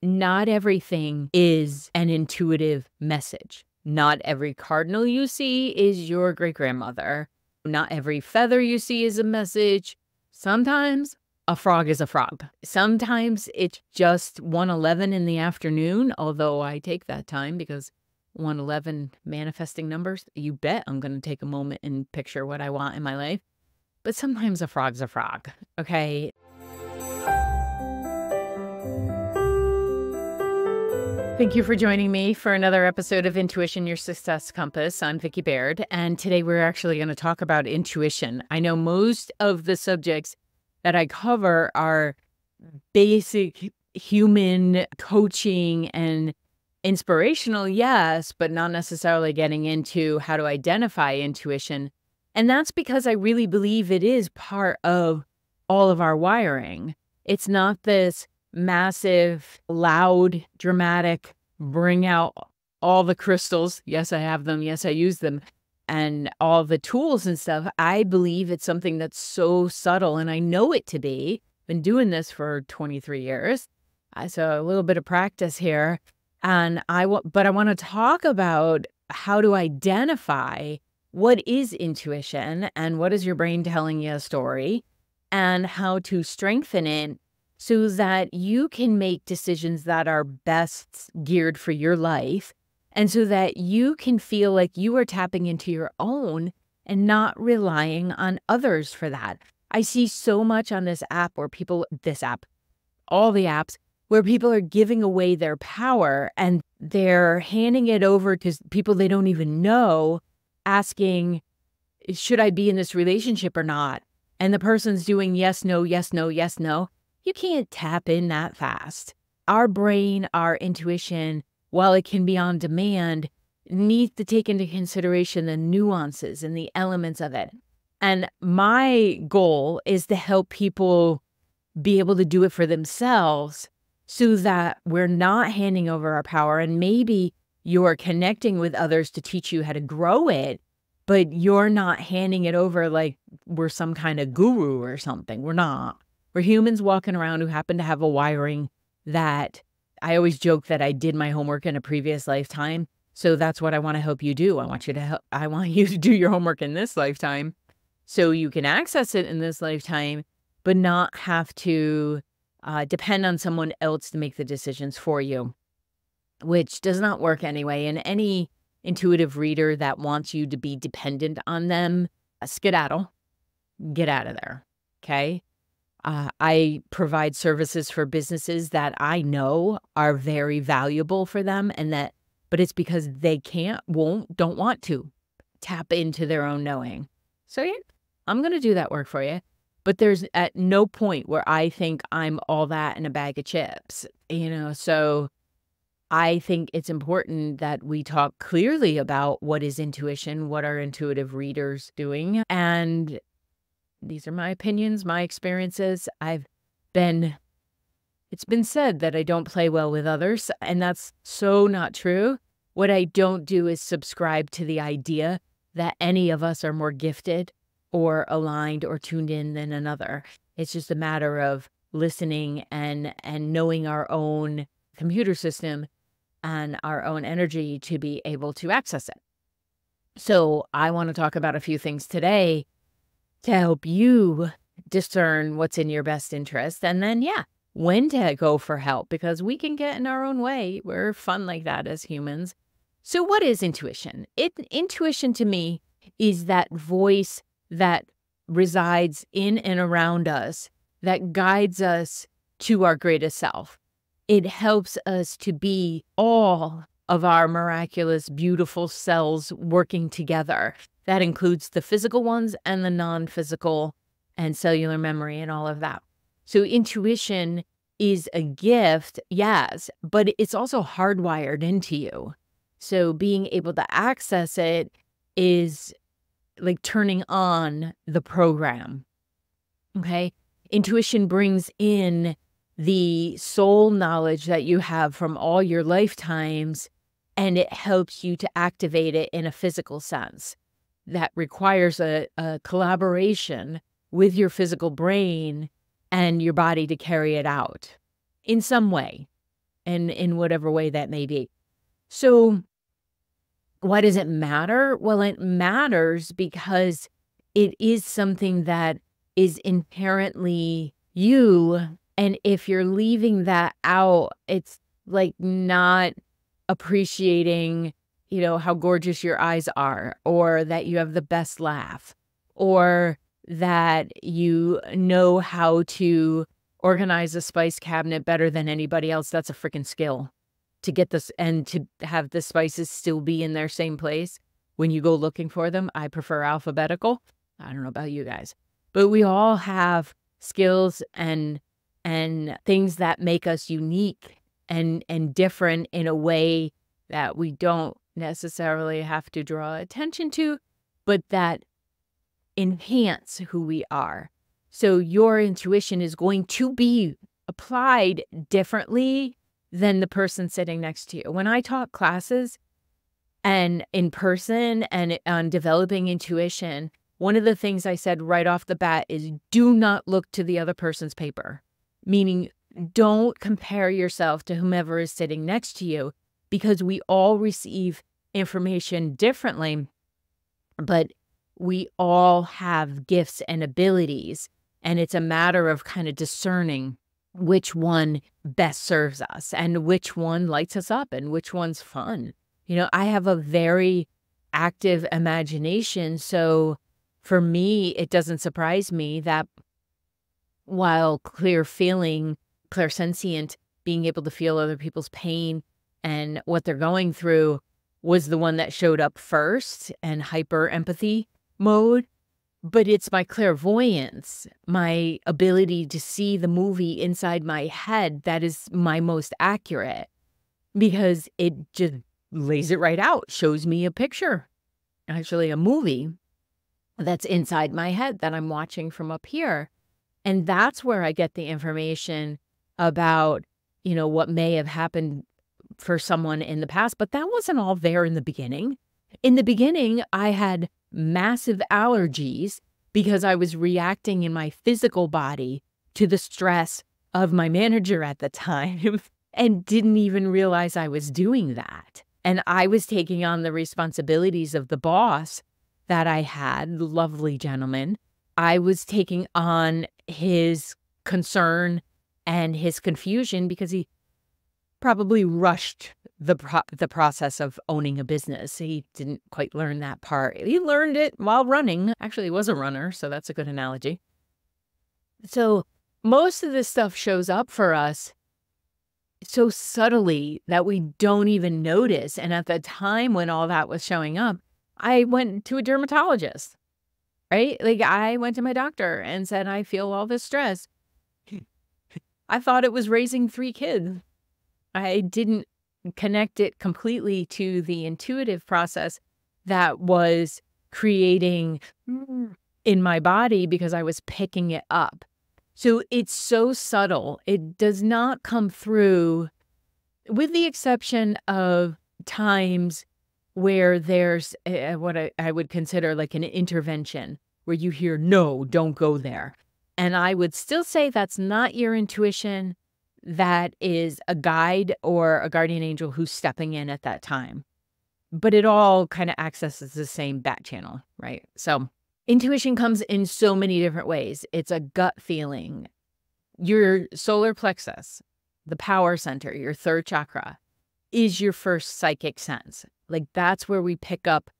not everything is an intuitive message. Not every cardinal you see is your great-grandmother. Not every feather you see is a message. Sometimes a frog is a frog. Sometimes it's just 1:11 in the afternoon, although I take that time because 1:11 manifesting numbers, you bet I'm going to take a moment and picture what I want in my life. But sometimes a frog's a frog, okay? Thank you for joining me for another episode of Intuition, Your Success Compass. I'm Vicki Baird, and today we're actually going to talk about intuition. I know most of the subjects that I cover are basic human coaching and inspirational, yes, but not necessarily getting into how to identify intuition. And that's because I really believe it is part of all of our wiring. It's not this massive, loud, dramatic, bring out all the crystals. Yes, I have them. Yes, I use them. And all the tools and stuff. I believe it's something that's so subtle, and I know it to be. Been doing this for 23 years. So a little bit of practice here. And but I want to talk about how to identify what is intuition and what is your brain telling you a story, and how to strengthen it so that you can make decisions that are best geared for your life, and so that you can feel like you are tapping into your own and not relying on others for that. I see so much on this app where all the apps, where people are giving away their power and they're handing it over to people they don't even know, asking, should I be in this relationship or not? And the person's doing yes, no, yes, no, yes, no. You can't tap in that fast. Our brain, our intuition, while it can be on demand, needs to take into consideration the nuances and the elements of it. And my goal is to help people be able to do it for themselves so that we're not handing over our power. And maybe you're connecting with others to teach you how to grow it, but you're not handing it over like we're some kind of guru or something. We're not. We're humans walking around who happen to have a wiring that I always joke that I did my homework in a previous lifetime. So that's what I want to help you do. I want you to do your homework in this lifetime so you can access it in this lifetime, but not have to depend on someone else to make the decisions for you, which does not work anyway. And any intuitive reader that wants you to be dependent on them, skedaddle, get out of there, okay? I provide services for businesses that I know are very valuable for them, but it's because they don't want to tap into their own knowing. So yeah, I'm going to do that work for you. But there's at no point where I think I'm all that in a bag of chips, so I think it's important that we talk clearly about what is intuition, what are intuitive readers doing, and these are my opinions, my experiences. It's been said that I don't play well with others, and that's so not true. What I don't do is subscribe to the idea that any of us are more gifted or aligned or tuned in than another. It's just a matter of listening and knowing our own computer system and our own energy to be able to access it. So I want to talk about a few things today to help you discern what's in your best interest, and then, when to go for help, because we can get in our own way. We're fun like that as humans. So what is intuition? Intuition to me is that voice that resides in and around us that guides us to our greatest self. It helps us to be all of our miraculous, beautiful selves working together. That includes the physical ones and the non-physical and cellular memory and all of that. So intuition is a gift, yes, but it's also hardwired into you. So being able to access it is like turning on the program, okay? Intuition brings in the soul knowledge that you have from all your lifetimes, and it helps you to activate it in a physical sense. That requires a collaboration with your physical brain and your body to carry it out in some way. and in whatever way that may be. So why does it matter? Well, it matters because it is something that is inherently you. And if you're leaving that out, it's like not appreciating, how gorgeous your eyes are, or that you have the best laugh, or that you know how to organize a spice cabinet better than anybody else. That's a freaking skill to get this and to have the spices still be in their same place when you go looking for them. I prefer alphabetical. I don't know about you guys, but we all have skills and things that make us unique and different in a way that we don't necessarily have to draw attention to, but that enhance who we are. So your intuition is going to be applied differently than the person sitting next to you. When I taught classes and in person and on developing intuition, one of the things I said right off the bat is do not look to the other person's paper, meaning don't compare yourself to whomever is sitting next to you, because we all receive information differently, but we all have gifts and abilities, and it's a matter of kind of discerning which one best serves us and which one lights us up and which one's fun. I have a very active imagination, so for me, it doesn't surprise me that while clairsentient, being able to feel other people's pain and what they're going through was the one that showed up first, and hyper empathy mode, but it's my clairvoyance, my ability to see the movie inside my head that is my most accurate, because it just lays it right out, shows me a picture, actually a movie that's inside my head that I'm watching from up here. And that's where I get the information about, what may have happened for someone in the past, but that wasn't all there in the beginning. In the beginning, I had massive allergies because I was reacting in my physical body to the stress of my manager at the time and didn't even realize I was doing that. And I was taking on the responsibilities of the boss that I had, lovely gentleman. I was taking on his concern and his confusion because he probably rushed the process of owning a business. He didn't quite learn that part. He learned it while running. Actually, he was a runner, so that's a good analogy. So most of this stuff shows up for us so subtly that we don't even notice. And at the time when all that was showing up, I went to a dermatologist, right? Like I went to my doctor and said, I feel all this stress. I thought it was raising 3 kids. I didn't connect it completely to the intuitive process that was creating in my body because I was picking it up. So it's so subtle. It does not come through, with the exception of times where there's what I would consider like an intervention where you hear, no, don't go there. And I would still say that's not your intuition. That is a guide or a guardian angel who's stepping in at that time. But it all kind of accesses the same bat channel, right? So intuition comes in so many different ways. It's a gut feeling. Your solar plexus, the power center, your 3rd chakra, is your first psychic sense. Like that's where we pick up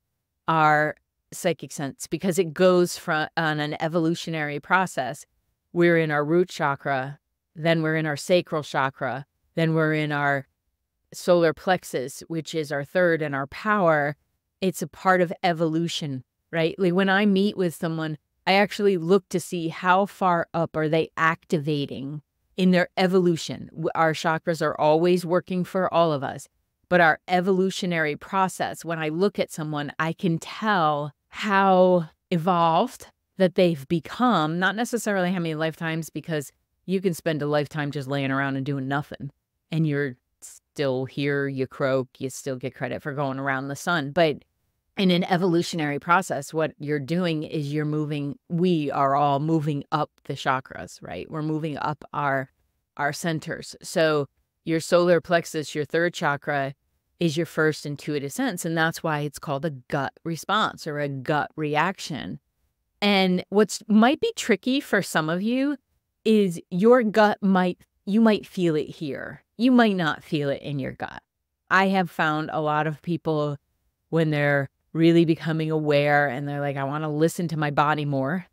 our psychic sense because it goes on an evolutionary process. We're in our root chakra, then we're in our sacral chakra, then we're in our solar plexus, which is our 3rd and our power. It's a part of evolution, right? Like when I meet with someone, I actually look to see how far up are they activating in their evolution. Our chakras are always working for all of us, but our evolutionary process, when I look at someone, I can tell how evolved that they've become, not necessarily how many lifetimes, because you can spend a lifetime just laying around and doing nothing, and you're still here, you croak, you still get credit for going around the sun. But in an evolutionary process, what you're doing is we are all moving up the chakras, right? We're moving up our centers. So your solar plexus, your third chakra, is your first intuitive sense. And that's why it's called a gut response or a gut reaction. And what's might be tricky for some of you is your gut you might feel it here. You might not feel it in your gut. I have found a lot of people when they're really becoming aware and they're like, I want to listen to my body more.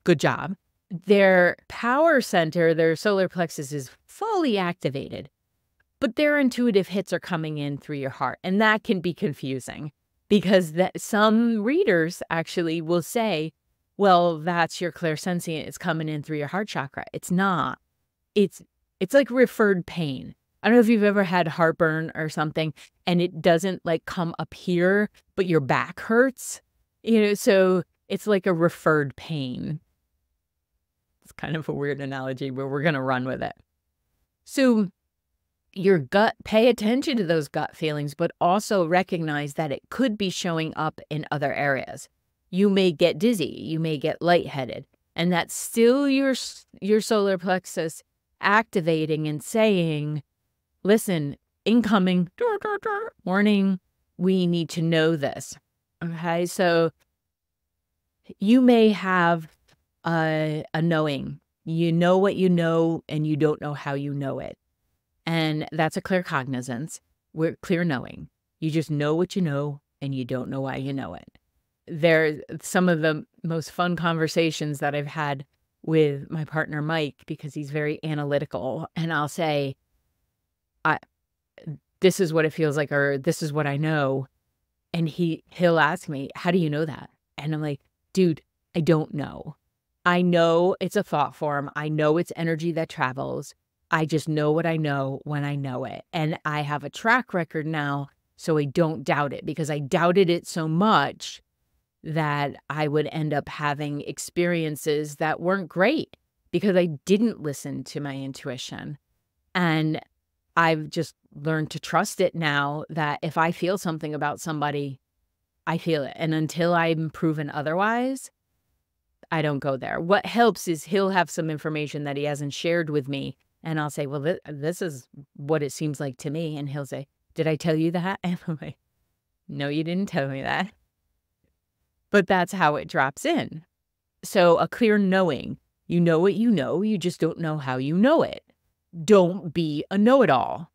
Good job. Their power center, their solar plexus is fully activated, but their intuitive hits are coming in through your heart. And that can be confusing because some readers actually will say, well, that's your clairsentient. It's coming in through your heart chakra. It's not. It's like referred pain. I don't know if you've ever had heartburn or something and it doesn't like come up here, but your back hurts, so it's like a referred pain. It's kind of a weird analogy, but we're going to run with it. So your gut, pay attention to those gut feelings, but also recognize that it could be showing up in other areas. You may get dizzy, you may get lightheaded, and that's still your solar plexus activating and saying, listen, incoming, warning, we need to know this. Okay, so you may have a knowing. You know what you know, and you don't know how you know it. And that's a clear cognizance. We're clear knowing. You just know what you know, and you don't know why you know it. There's some of the most fun conversations that I've had with my partner, Mike, because he's very analytical. And I'll say, this is what it feels like, or this is what I know. And he'll ask me, how do you know that? And I'm like, dude, I don't know. I know it's a thought form. I know it's energy that travels. I just know what I know when I know it. And I have a track record now, so I don't doubt it, because I doubted it so much that I would end up having experiences that weren't great because I didn't listen to my intuition. And I've just learned to trust it now, that if I feel something about somebody, I feel it. And until I'm proven otherwise, I don't go there. What helps is he'll have some information that he hasn't shared with me. And I'll say, well, this is what it seems like to me. And he'll say, did I tell you that? And I'm like, no, you didn't tell me that. But that's how it drops in. So a clear knowing. You know what you know. You just don't know how you know it. Don't be a know-it-all.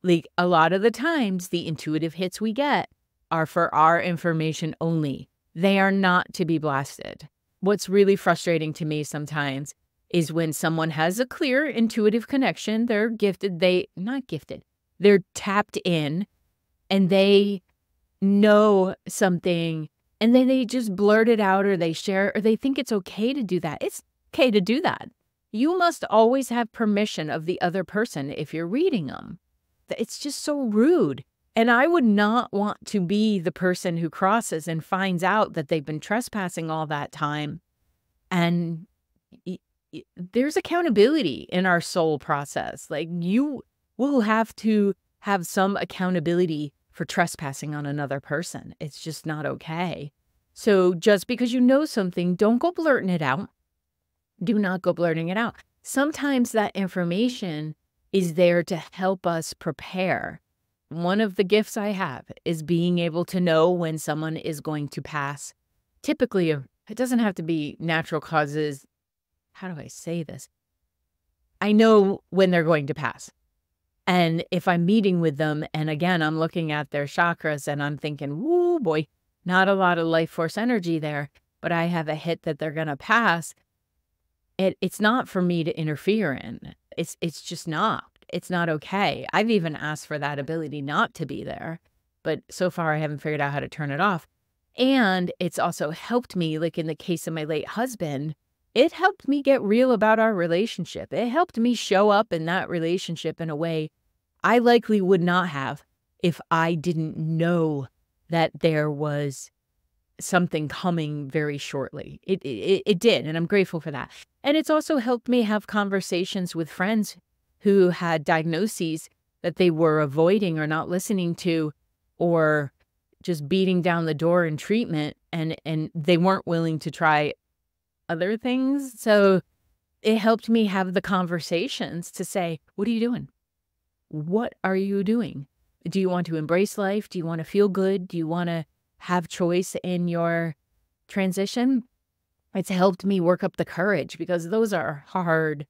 Like a lot of the times, the intuitive hits we get are for our information only. They are not to be blasted. What's really frustrating to me sometimes is when someone has a clear intuitive connection, they're gifted, they're tapped in and they know something and then they just blurt it out or they share or they think it's okay to do that. It's okay to do that. You must always have permission of the other person if you're reading them. It's just so rude. And I would not want to be the person who crosses and finds out that they've been trespassing all that time. And there's accountability in our soul process. Like you will have to have some accountability for trespassing on another person. It's just not okay. So just because you know something, don't go blurting it out. Do not go blurting it out. Sometimes that information is there to help us prepare. One of the gifts I have is being able to know when someone is going to pass. Typically, it doesn't have to be natural causes. How do I say this? I know when they're going to pass. And if I'm meeting with them, and again, I'm looking at their chakras and I'm thinking, woo boy, not a lot of life force energy there, but I have a hit that they're going to pass. It's not for me to interfere in. It's just not. It's not okay. I've even asked for that ability not to be there, but so far I haven't figured out how to turn it off. And it's also helped me, like in the case of my late husband, it helped me get real about our relationship. It helped me show up in that relationship in a way I likely would not have if I didn't know that there was something coming very shortly. It did, and I'm grateful for that. And it's also helped me have conversations with friends who had diagnoses that they were avoiding or not listening to or just beating down the door in treatment, and they weren't willing to try other things. So it helped me have the conversations to say, what are you doing? what are you doing? Do you want to embrace life? Do you want to feel good? Do you want to have choice in your transition? It's helped me work up the courage because those are hard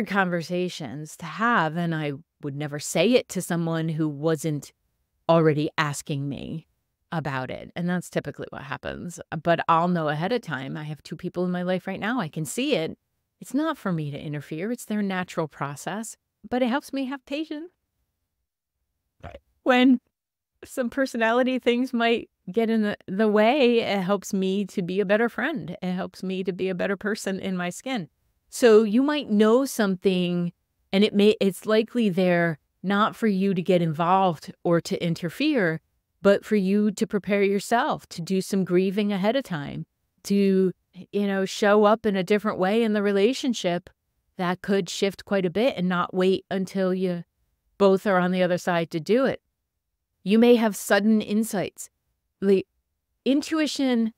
conversations to have. And I would never say it to someone who wasn't already asking me about it. And that's typically what happens. But I'll know ahead of time. I have 2 people in my life right now. I can see it. It's not for me to interfere. It's their natural process. But it helps me have patience. Right. When some personality things might get in the way, it helps me to be a better friend. It helps me to be a better person in my skin. So you might know something and it's likely there not for you to get involved or to interfere, but for you to prepare yourself, to do some grieving ahead of time, to, show up in a different way in the relationship that could shift quite a bit and not wait until you both are on the other side to do it. You may have sudden insights. The intuition,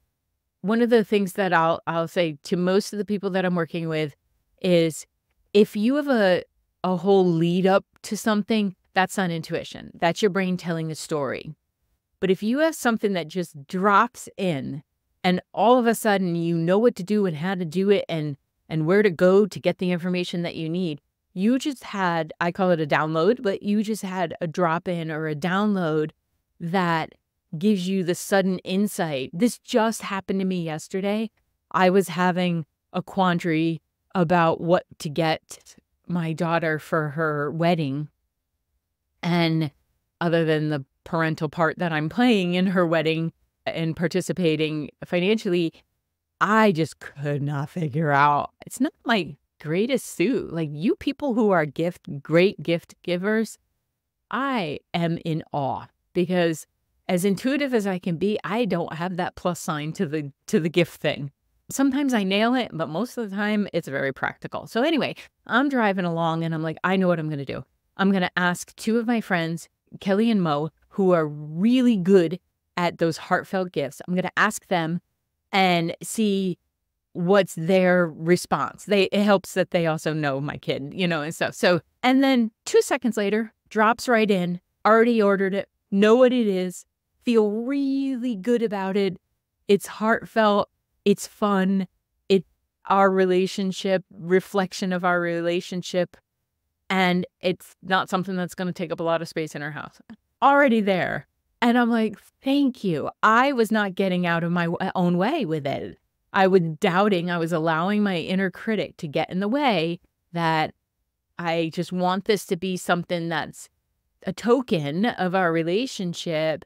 one of the things that I'll say to most of the people that I'm working with is if you have a whole lead up to something, that's not intuition. That's your brain telling a story. But if you have something that just drops in and all of a sudden you know what to do and how to do it and where to go to get the information that you need, you just had, I call it a download, but you just had a drop in or a download that gives you the sudden insight. This just happened to me yesterday. I was having a quandary about what to get my daughter for her wedding. And other than the parental part that I'm playing in her wedding and participating financially, I just could not figure out. It's not my greatest suit. Like, you people who are great gift givers, I am in awe because as intuitive as I can be, I don't have that plus sign to the gift thing. Sometimes I nail it, but most of the time it's very practical. So anyway, I'm driving along and I'm like, I know what I'm going to do. I'm going to ask 2 of my friends, Kelly and Mo, who are really good at those heartfelt gifts. I'm going to ask them and see what's their response. It helps that they also know my kid, and stuff. So, and then 2 seconds later, drops right in, already ordered it, know what it is, feel really good about it. It's heartfelt. It's fun. It's our relationship, reflection of our relationship. And it's not something that's going to take up a lot of space in our house. Already there. And I'm like, thank you. I was not getting out of my own way with it. I was doubting. I was allowing my inner critic to get in the way, that I just want this to be something that's a token of our relationship.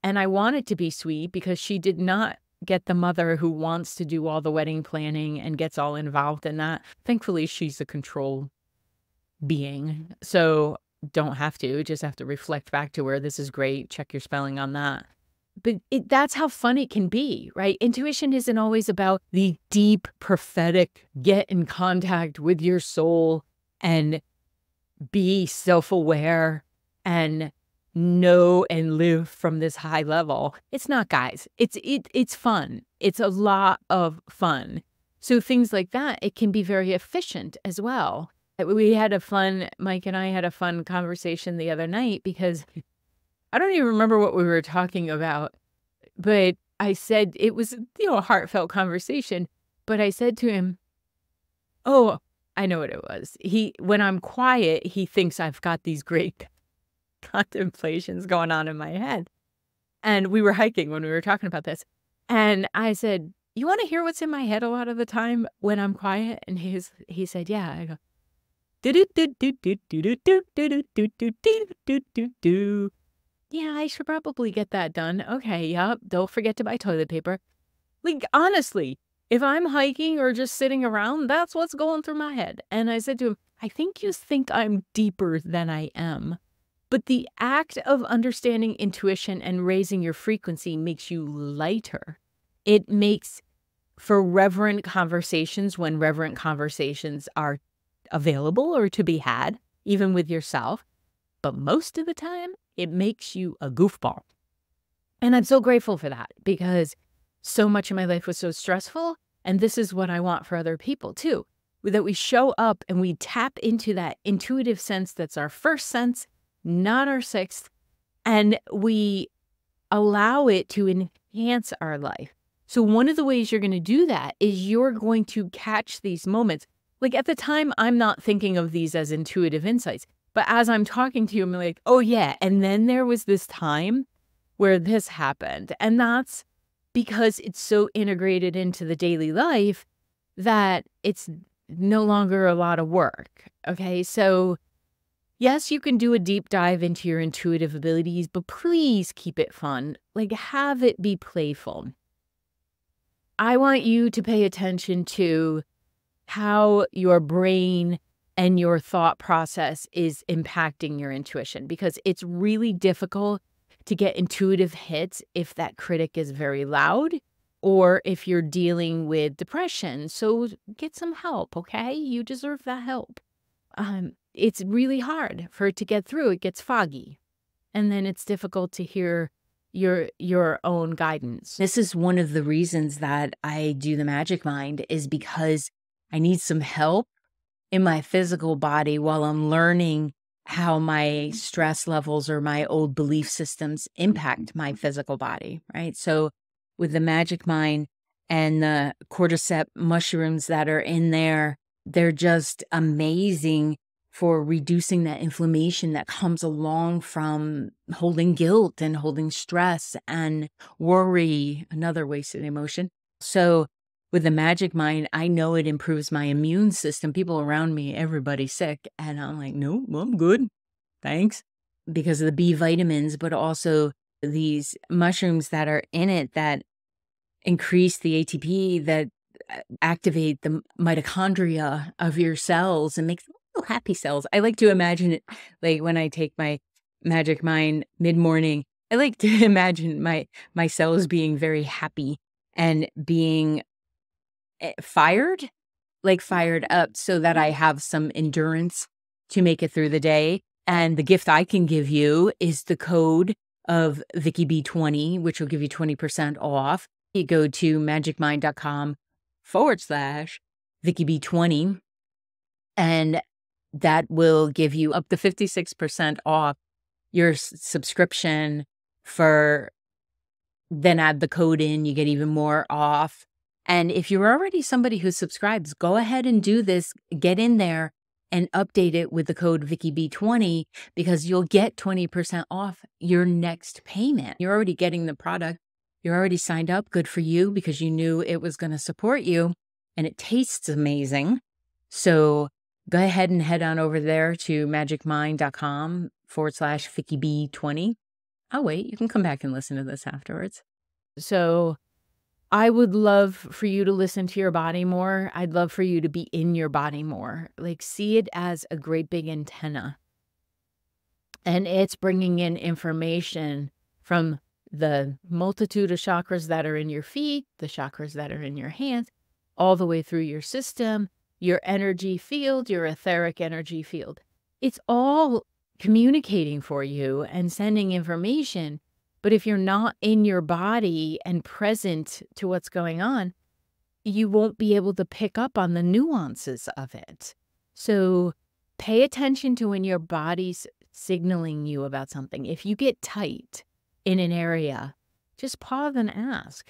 And I want it to be sweet because she did not get the mother who wants to do all the wedding planning and gets all involved in that. Thankfully, she's a control being. So don't have to, just have to reflect back to her. This is great. Check your spelling on that. But that's how fun it can be, right? Intuition isn't always about the deep, prophetic, get in contact with your soul and be self-aware and know and live from this high level. It's not, guys. It's fun. It's a lot of fun. So things like that, it can be very efficient as well. Mike and I had a fun conversation the other night because I don't even remember what we were talking about, but I said it was, a heartfelt conversation, but I said to him, oh, I know what it was. When I'm quiet, he thinks I've got these great contemplations going on in my head. And we were hiking when we were talking about this. And I said, you want to hear what's in my head a lot of the time when I'm quiet? And he said, yeah. I go, yeah, I should probably get that done. Okay, yep. Don't forget to buy toilet paper. Like, honestly, if I'm hiking or just sitting around, that's what's going through my head. And I said to him, I think you think I'm deeper than I am. But the act of understanding intuition and raising your frequency makes you lighter. It makes for reverent conversations when reverent conversations are available or to be had, even with yourself. But most of the time, it makes you a goofball. And I'm so grateful for that because so much of my life was so stressful. And this is what I want for other people too. that we show up and we tap into that intuitive sense that's our first sense, not our sixth, and we allow it to enhance our life. So one of the ways you're going to do that is you're going to catch these moments. Like at the time, I'm not thinking of these as intuitive insights, but as I'm talking to you, I'm like, oh yeah. And then there was this time where this happened. And that's because it's so integrated into the daily life that it's no longer a lot of work. Okay. So yes, you can do a deep dive into your intuitive abilities, but please keep it fun. Like have it be playful. I want you to pay attention to how your brain and your thought process is impacting your intuition, because it's really difficult to get intuitive hits if that critic is very loud or if you're dealing with depression. So get some help, okay? You deserve that help. It's really hard for it to get through. It gets foggy, and then it's difficult to hear your own guidance. This is one of the reasons that I do the Magic Mind, is because I need some help in my physical body while I'm learning how my stress levels or my old belief systems impact my physical body, right? So with the Magic Mind and the cordyceps mushrooms that are in there, they're just amazing for reducing that inflammation that comes along from holding guilt and holding stress and worry, another wasted emotion. So with the Magic Mind, I know it improves my immune system. People around me, everybody's sick. And I'm like, no, I'm good. Thanks. Because of the B vitamins, but also these mushrooms that are in it that increase the ATP, that activate the mitochondria of your cells and make them little happy cells. I like to imagine it like when I take my Magic Mind mid-morning, I like to imagine my cells being very happy and being fired up so that I have some endurance to make it through the day. And the gift I can give you is the code of VickyB20, which will give you 20% off. You go to magicmind.com/VickyB20, and that will give you up to 56% off your subscription. Then add the code in, you get even more off. And if you're already somebody who subscribes, go ahead and do this. Get in there and update it with the code VickyB20, because you'll get 20% off your next payment. You're already getting the product. You're already signed up. Good for you, because you knew it was going to support you, and it tastes amazing. So go ahead and head on over there to magicmind.com/VickyB20. Oh, wait, you can come back and listen to this afterwards. So I would love for you to listen to your body more. I'd love for you to be in your body more. Like, see it as a great big antenna. And it's bringing in information from the multitude of chakras that are in your feet, the chakras that are in your hands, all the way through your system, your energy field, your etheric energy field. It's all communicating for you and sending information. But if you're not in your body and present to what's going on, you won't be able to pick up on the nuances of it. So pay attention to when your body's signaling you about something. If you get tight in an area, just pause and ask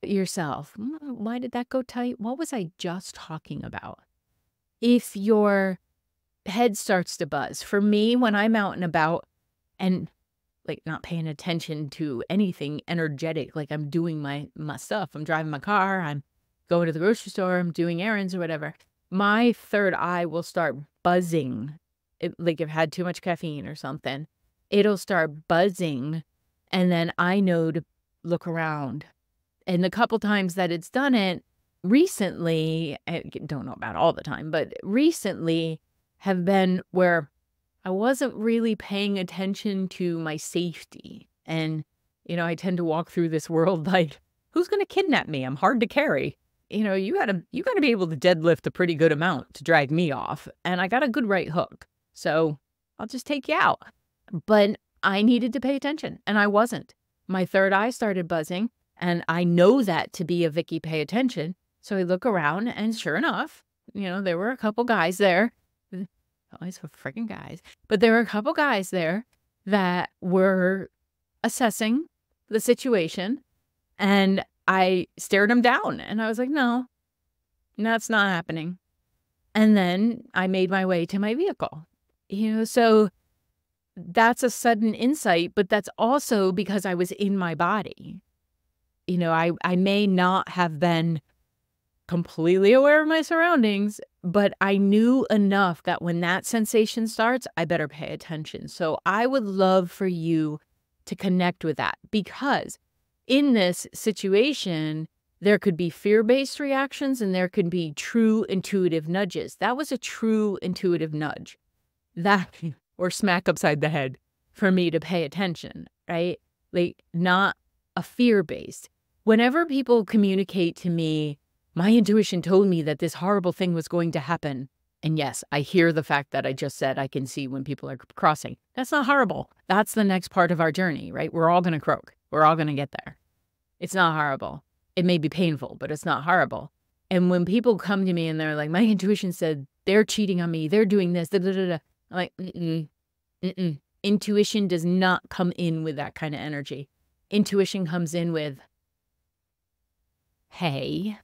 yourself, why did that go tight? What was I just talking about? If your head starts to buzz, for me, when I'm out and about and like not paying attention to anything energetic, like I'm doing my stuff, I'm driving my car, I'm going to the grocery store, I'm doing errands or whatever, my third eye will start buzzing. Like I've had too much caffeine or something, it'll start buzzing. And then I know to look around. And the couple times that it's done it recently, I don't know about all the time, but recently have been where I wasn't really paying attention to my safety. And, I tend to walk through this world like, who's going to kidnap me? I'm hard to carry. You gotta be able to deadlift a pretty good amount to drag me off. And I got a good right hook. So I'll just take you out. But I needed to pay attention, and I wasn't. My third eye started buzzing, and I know that to be a Vicky pay attention. So I look around, and sure enough, there were a couple guys there. Always freaking guys. But there were a couple guys there that were assessing the situation. And I stared them down. And I was like, no, that's not happening. And then I made my way to my vehicle. So that's a sudden insight, but that's also because I was in my body. I may not have been completely aware of my surroundings, but I knew enough that when that sensation starts, I better pay attention. So I would love for you to connect with that, because in this situation, there could be fear-based reactions and there could be true intuitive nudges. That was a true intuitive nudge, or smack upside the head for me to pay attention, right? Like, not a fear-based. Whenever people communicate to me, my intuition told me that this horrible thing was going to happen. And yes, I hear the fact that I just said I can see when people are crossing. That's not horrible. That's the next part of our journey, right? We're all going to croak. We're all going to get there. It's not horrible. It may be painful, but it's not horrible. And when people come to me and they're like, my intuition said they're cheating on me, they're doing this, da, da, da, da. I'm like, Intuition does not come in with that kind of energy. Intuition comes in with, hey,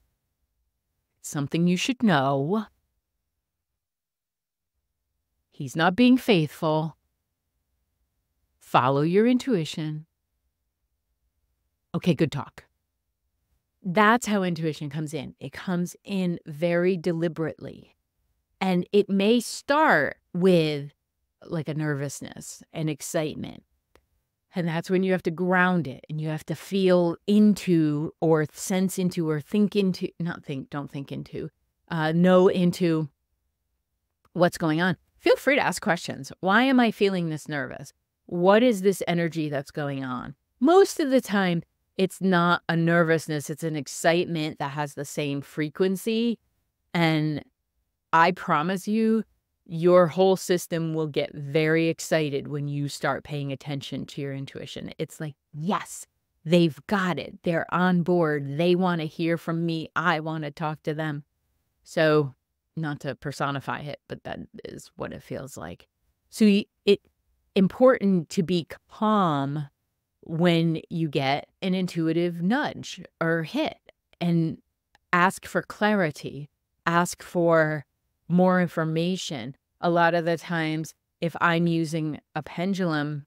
something you should know. He's not being faithful. Follow your intuition. Okay, good talk. That's how intuition comes in. It comes in very deliberately. And it may start with like a nervousness and excitement. And that's when you have to ground it and you have to feel into or sense into or think into, don't think into, know into what's going on. Feel free to ask questions. Why am I feeling this nervous? What is this energy that's going on? Most of the time, it's not a nervousness. It's an excitement that has the same frequency. And I promise you, your whole system will get very excited when you start paying attention to your intuition. It's like, yes, they've got it. They're on board. They want to hear from me. I want to talk to them. So not to personify it, but that is what it feels like. So it's important to be calm when you get an intuitive nudge or hit, and ask for clarity, ask for more information. A lot of the times, if I'm using a pendulum,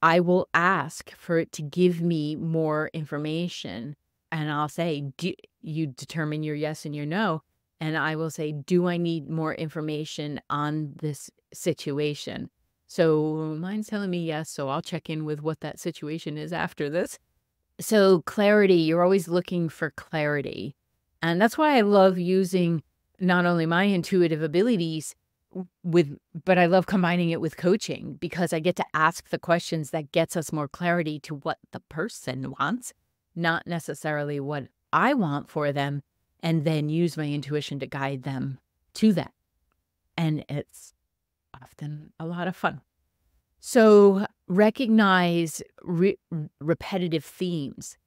I will ask for it to give me more information. And I'll say, you determine your yes and your no. And I will say, do I need more information on this situation? So mine's telling me yes, so I'll check in with what that situation is after this. So clarity, you're always looking for clarity. And that's why I love using not only my intuitive abilities but I love combining it with coaching, because I get to ask the questions that gets us more clarity to what the person wants, not necessarily what I want for them, and then use my intuition to guide them to that. And it's often a lot of fun. So recognize repetitive themes.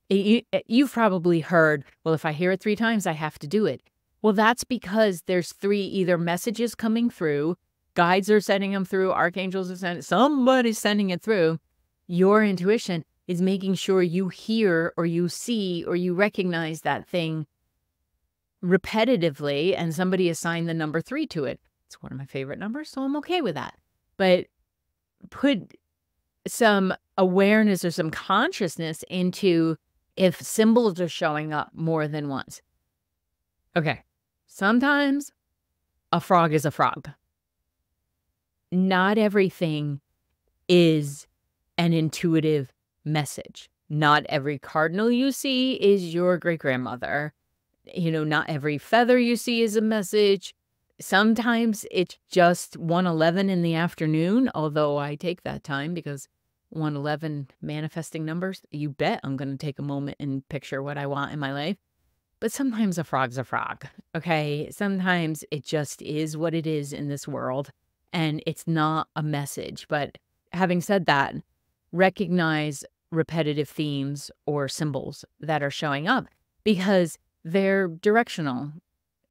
You've probably heard, well, if I hear it 3 times, I have to do it. Well, that's because there's 3 either messages coming through, guides are sending them through, archangels are sending, somebody's sending it through. Your intuition is making sure you hear or you see or you recognize that thing repetitively, and somebody assigned the number 3 to it. It's one of my favorite numbers, so I'm okay with that. But put some awareness or some consciousness into if symbols are showing up more than once. Okay. Sometimes a frog is a frog. Not everything is an intuitive message. Not every cardinal you see is your great-grandmother. Not every feather you see is a message. Sometimes it's just 1:11 in the afternoon, although I take that time because 1:11 manifesting numbers, you bet I'm going to take a moment and picture what I want in my life. But sometimes a frog's a frog, okay? Sometimes it just is what it is in this world, and it's not a message. But having said that, recognize repetitive themes or symbols that are showing up, because they're directional.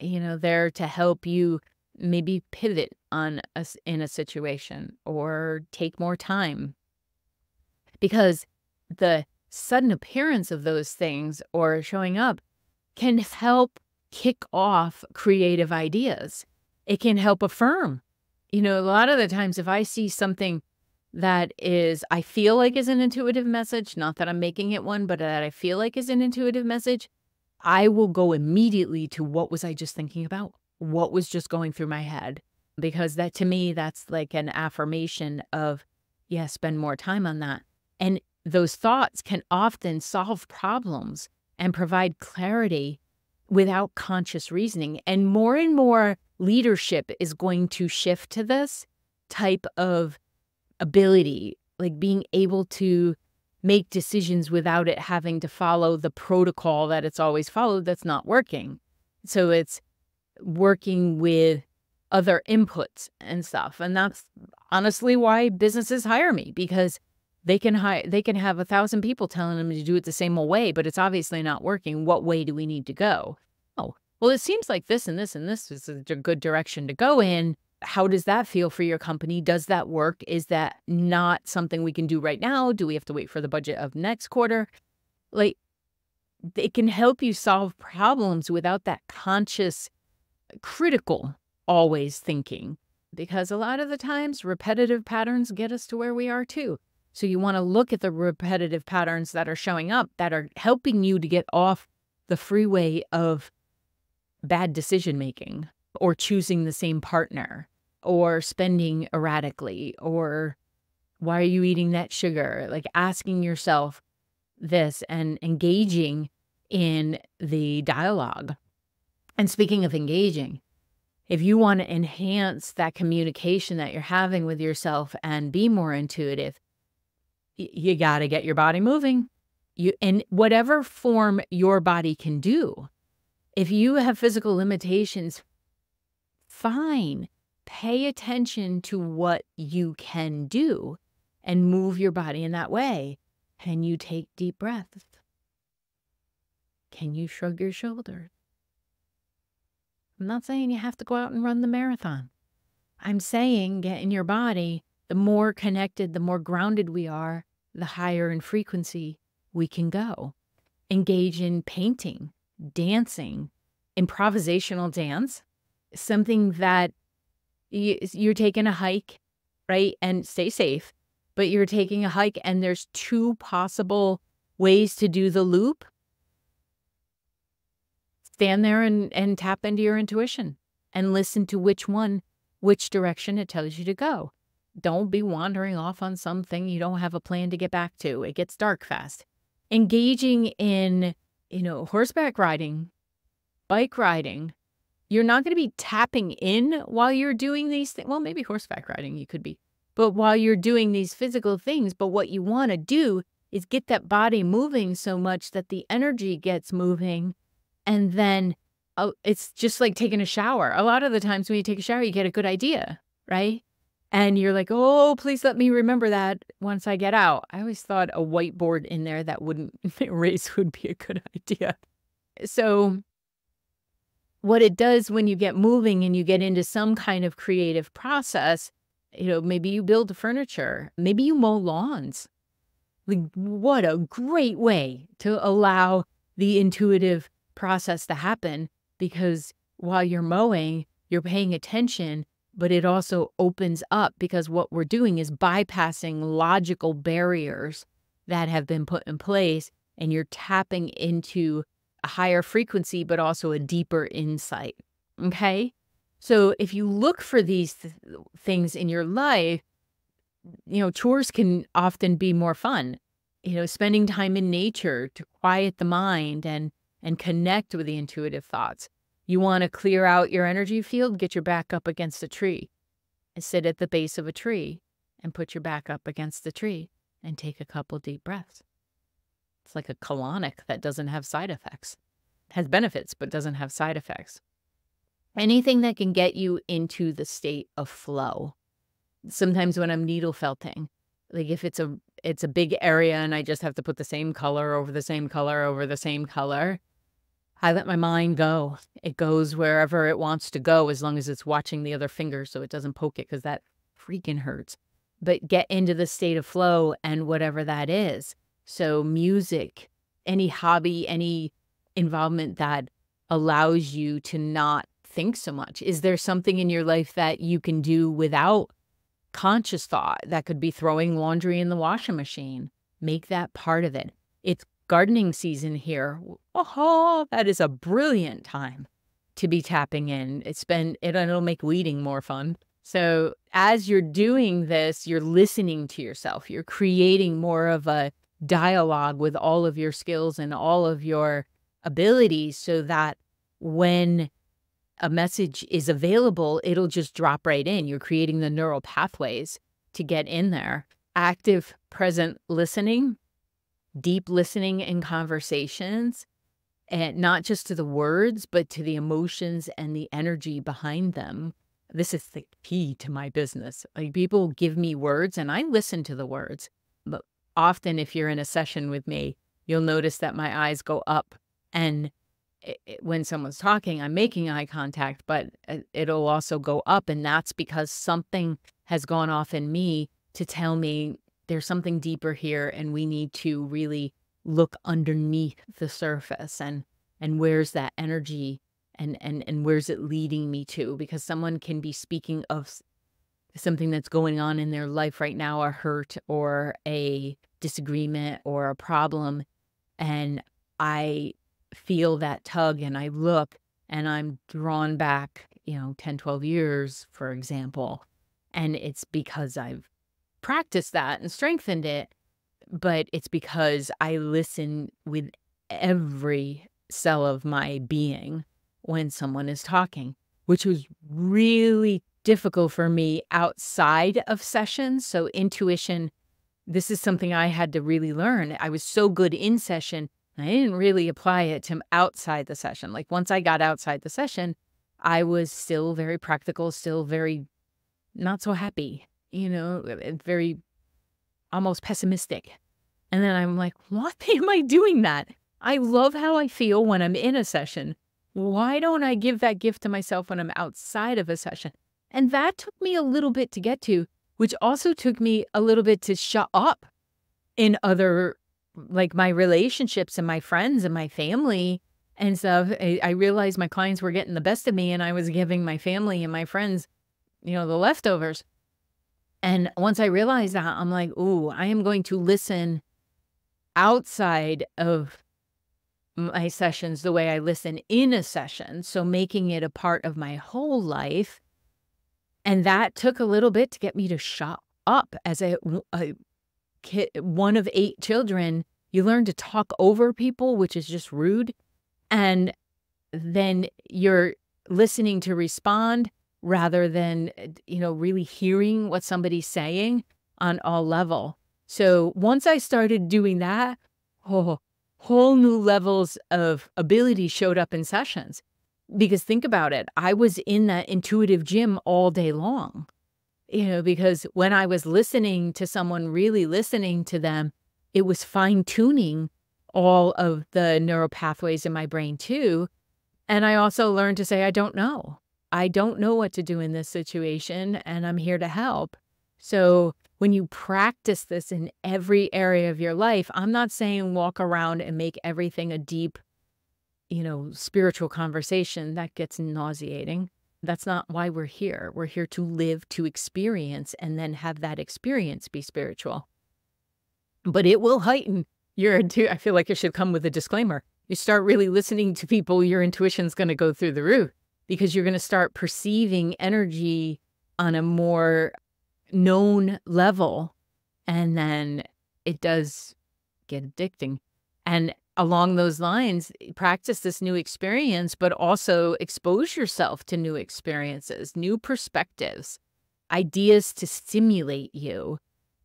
there to help you maybe pivot in a situation or take more time, because the sudden appearance of those things or showing up can help kick off creative ideas. It can help affirm. A lot of the times if I see something that I feel like is an intuitive message, not that I'm making it one, but that I feel like is an intuitive message, I will go immediately to what was I just thinking about? What was just going through my head? Because that, to me, that's like an affirmation of, yeah, spend more time on that. And those thoughts can often solve problems and provide clarity without conscious reasoning. And more leadership is going to shift to this type of ability, like being able to make decisions without it having to follow the protocol that it's always followed that's not working. So it's working with other inputs and stuff. And that's honestly why businesses hire me, because they can have 1,000 people telling them to do it the same old way, but it's obviously not working. What way do we need to go? Oh, well, it seems like this and this and this is a good direction to go in. How does that feel for your company? Does that work? Is that not something we can do right now? Do we have to wait for the budget of next quarter? Like, it can help you solve problems without that conscious, critical, always thinking, because a lot of the times repetitive patterns get us to where we are too. So you want to look at the repetitive patterns that are showing up that are helping you to get off the freeway of bad decision making, or choosing the same partner, or spending erratically, or why are you eating that sugar? Like asking yourself this and engaging in the dialogue. And speaking of engaging, if you want to enhance that communication that you're having with yourself and be more intuitive, you got to get your body moving. In whatever form your body can do. If you have physical limitations, fine. Pay attention to what you can do and move your body in that way. Can you take deep breaths? Can you shrug your shoulders? I'm not saying you have to go out and run the marathon. I'm saying get in your body. The more connected, the more grounded we are, the higher in frequency we can go. Engage in painting, dancing, improvisational dance, something that you're taking a hike, right? And stay safe, but you're taking a hike and there's 2 possible ways to do the loop. Stand there and tap into your intuition and listen to which direction it tells you to go. Don't be wandering off on something you don't have a plan to get back to. It gets dark fast. Engaging in, horseback riding, bike riding, you're not going to be tapping in while you're doing these things. Well, maybe horseback riding you could be, but while you're doing these physical things, but what you want to do is get that body moving so much that the energy gets moving. And then it's just like taking a shower. A lot of the times when you take a shower, you get a good idea, right? And you're like, oh, please let me remember that once I get out. I always thought a whiteboard in there that wouldn't erase would be a good idea. So what it does when you get moving and you get into some kind of creative process, maybe you build furniture, maybe you mow lawns. Like, what a great way to allow the intuitive process to happen, because while you're mowing, you're paying attention, but it also opens up, because what we're doing is bypassing logical barriers that have been put in place, and you're tapping into a higher frequency, but also a deeper insight. Okay? So if you look for these things in your life, chores can often be more fun. Spending time in nature to quiet the mind and connect with the intuitive thoughts. You want to clear out your energy field, get your back up against a tree and sit at the base of a tree and put your back up against the tree and take a couple deep breaths. It's like a colonic that doesn't have side effects. It has benefits, but doesn't have side effects. Anything that can get you into the state of flow. Sometimes when I'm needle felting, like if it's a big area and I just have to put the same color over the same color over the same color, I let my mind go. It goes wherever it wants to go as long as it's watching the other finger so it doesn't poke it because that freaking hurts. But get into the state of flow and whatever that is. So music, any hobby, any involvement that allows you to not think so much. Is there something in your life that you can do without conscious thought? That could be throwing laundry in the washing machine. Make that part of it. It's gardening season here. Oh, that is a brilliant time to be tapping in. It'll make weeding more fun. So as you're doing this, you're listening to yourself. You're creating more of a dialogue with all of your skills and all of your abilities so that when a message is available, it'll just drop right in. You're creating the neural pathways to get in there. Active, present listening, deep listening in conversations, and not just to the words, but to the emotions and the energy behind them. This is the key to my business. Like, people give me words and I listen to the words. But often if you're in a session with me, you'll notice that my eyes go up, and when someone's talking, I'm making eye contact, but it'll also go up. And that's because something has gone off in me to tell me there's something deeper here and we need to really look underneath the surface and where's that energy and where's it leading me to? Because someone can be speaking of something that's going on in their life right now, a hurt or a disagreement or a problem. And I feel that tug and I look and I'm drawn back, 10, 12 years, for example. And it's because I've practiced that and strengthened it, but it's because I listen with every cell of my being when someone is talking, which was really difficult for me outside of sessions. So intuition, this is something I had to really learn. I was so good in session, and I didn't really apply it to outside the session. Like, once I got outside the session, I was still very practical, still very not so happy, very almost pessimistic. And then I'm like, why am I doing that? I love how I feel when I'm in a session. Why don't I give that gift to myself when I'm outside of a session? And that took me a little bit to get to, which also took me a little bit to shut up in other, like, my relationships and my friends and my family and stuff. I realized my clients were getting the best of me and I was giving my family and my friends, the leftovers. And once I realized that, I'm like, ooh, I am going to listen outside of my sessions the way I listen in a session. So making it a part of my whole life. And that took a little bit to get me to shut up. As a kid, one of 8 children, you learn to talk over people, which is just rude. And then you're listening to respond rather than, really hearing what somebody's saying on all level. So once I started doing that, whole new levels of ability showed up in sessions. Because think about it, I was in that intuitive gym all day long, because when I was listening to someone, really listening to them, it was fine tuning all of the neural pathways in my brain too. And I also learned to say, I don't know. I don't know what to do in this situation, and I'm here to help. So when you practice this in every area of your life, I'm not saying walk around and make everything a deep, spiritual conversation. That gets nauseating. That's not why we're here. We're here to live, to experience, and then have that experience be spiritual. But it will heighten your I feel like it should come with a disclaimer. You start really listening to people, your intuition's going to go through the roof because you're going to start perceiving energy on a more known level. And then it does get addicting. And along those lines, practice this new experience, but also expose yourself to new experiences, new perspectives, ideas to stimulate you.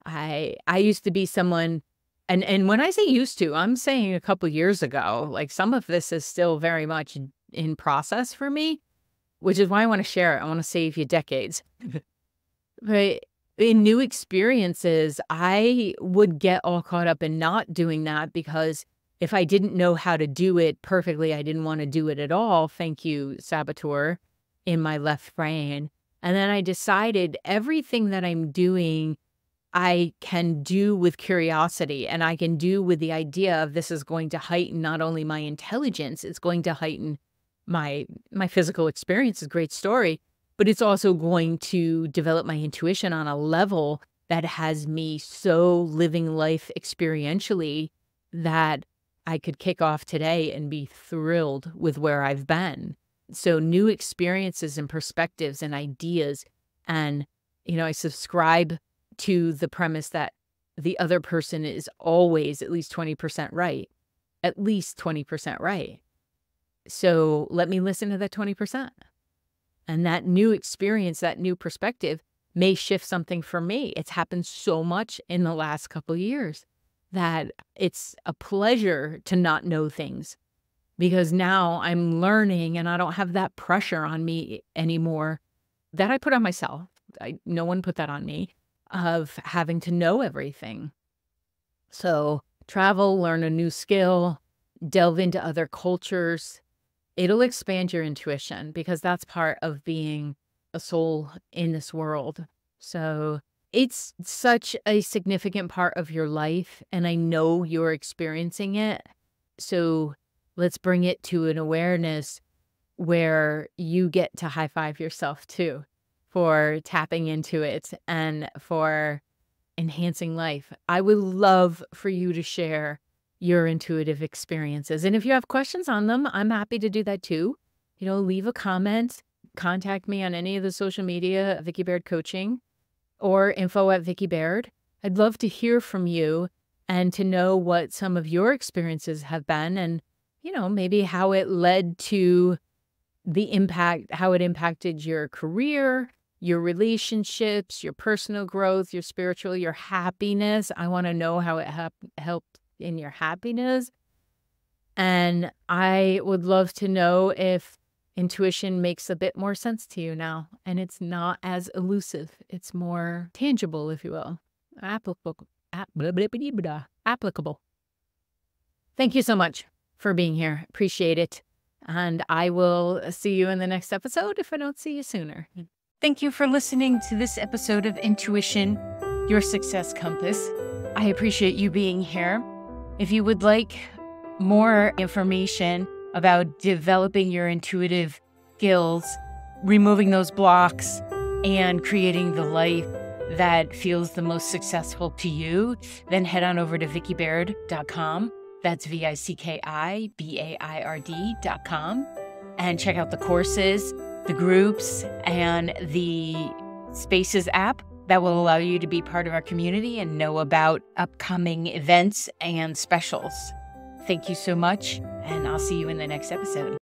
I used to be someone, and when I say used to, I'm saying a couple years ago, like, some of this is still very much in process for me, which is why I want to share it. I want to save you decades. But in new experiences, I would get all caught up in not doing that because if I didn't know how to do it perfectly, I didn't want to do it at all. Thank you, saboteur, in my left brain. And then I decided everything that I'm doing, I can do with curiosity, and I can do with the idea of this is going to heighten not only my intelligence, it's going to heighten my physical experience. Is a great story, but it's also going to develop my intuition on a level that has me so living life experientially that I could kick off today and be thrilled with where I've been. So new experiences and perspectives and ideas. And, I subscribe to the premise that the other person is always at least 20% right, at least 20% right. So let me listen to that 20%. And that new experience, that new perspective may shift something for me. It's happened so much in the last couple of years that it's a pleasure to not know things, because now I'm learning and I don't have that pressure on me anymore that I put on myself. No one put that on me, of having to know everything. So travel, learn a new skill, delve into other cultures. It'll expand your intuition, because that's part of being a soul in this world. So it's such a significant part of your life, and I know you're experiencing it. So let's bring it to an awareness where you get to high five yourself too for tapping into it and for enhancing life. I would love for you to share your intuitive experiences. And if you have questions on them, I'm happy to do that too. Leave a comment, contact me on any of the social media, Vicky Baird Coaching, or info@Vicky Baird. I'd love to hear from you and to know what some of your experiences have been, and, maybe how it led to the impact, how it impacted your career, your relationships, your personal growth, your spiritual, your happiness. I want to know how it helped in your happiness. And I would love to know if intuition makes a bit more sense to you now, and it's not as elusive. It's more tangible, if you will. Applicable. Thank you so much for being here. Appreciate it. And I will see you in the next episode if I don't see you sooner. Thank you for listening to this episode of Intuition, Your Success Compass. I appreciate you being here. If you would like more information about developing your intuitive skills, removing those blocks, and creating the life that feels the most successful to you, then head on over to vickybaird.com. That's VICKIBAIRD.com. And check out the courses, the groups, and the Spaces app that will allow you to be part of our community and know about upcoming events and specials. Thank you so much, and I'll see you in the next episode.